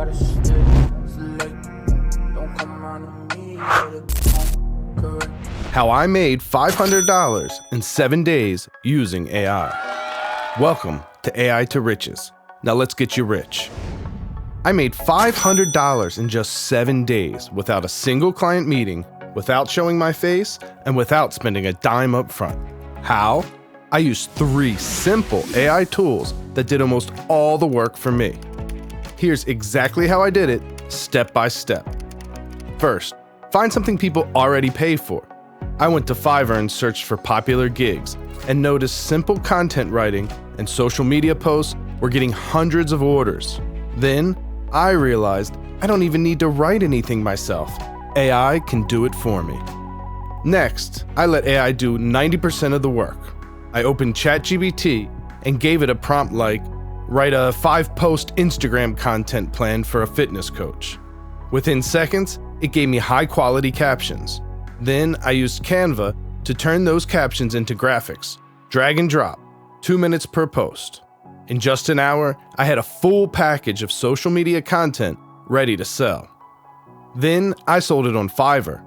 gotta stay select. Don't come around to me correct. How I made $500 in 7 days using AI. Welcome to AI to Riches. Now let's get you rich. I made $500 in just 7 days without a single client meeting, without showing my face, and without spending a dime up front. How? I used 3 simple AI tools that did almost all the work for me. Here's exactly how I did it, step by step. First, find something people already pay for. I went to Fiverr and searched for popular gigs and noticed simple content writing and social media posts were getting hundreds of orders. Then, I realized I don't even need to write anything myself. AI can do it for me. Next, I let AI do 90% of the work. I opened ChatGPT and gave it a prompt like, write a 5-post Instagram content plan for a fitness coach. Within seconds, it gave me high-quality captions. Then I used Canva to turn those captions into graphics. Drag and drop, 2 minutes per post. In just an hour, I had a full package of social media content ready to sell. Then I sold it on Fiverr.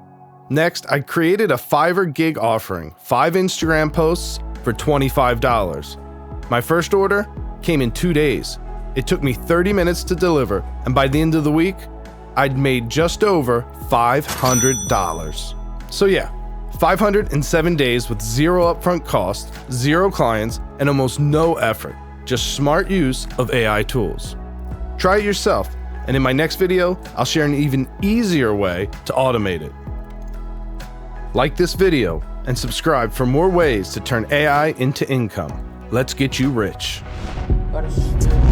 Next, I created a Fiverr gig offering 5 Instagram posts for $25. My first order came in 2 days. It took me 30 minutes to deliver, and by the end of the week, I'd made just over $500. So yeah, 507 days with 0 upfront cost, 0 clients, and almost no effort. Just smart use of AI tools. Try it yourself, and in my next video, I'll share an even easier way to automate it. Like this video and subscribe for more ways to turn AI into income. Let's get you rich. Gotta stay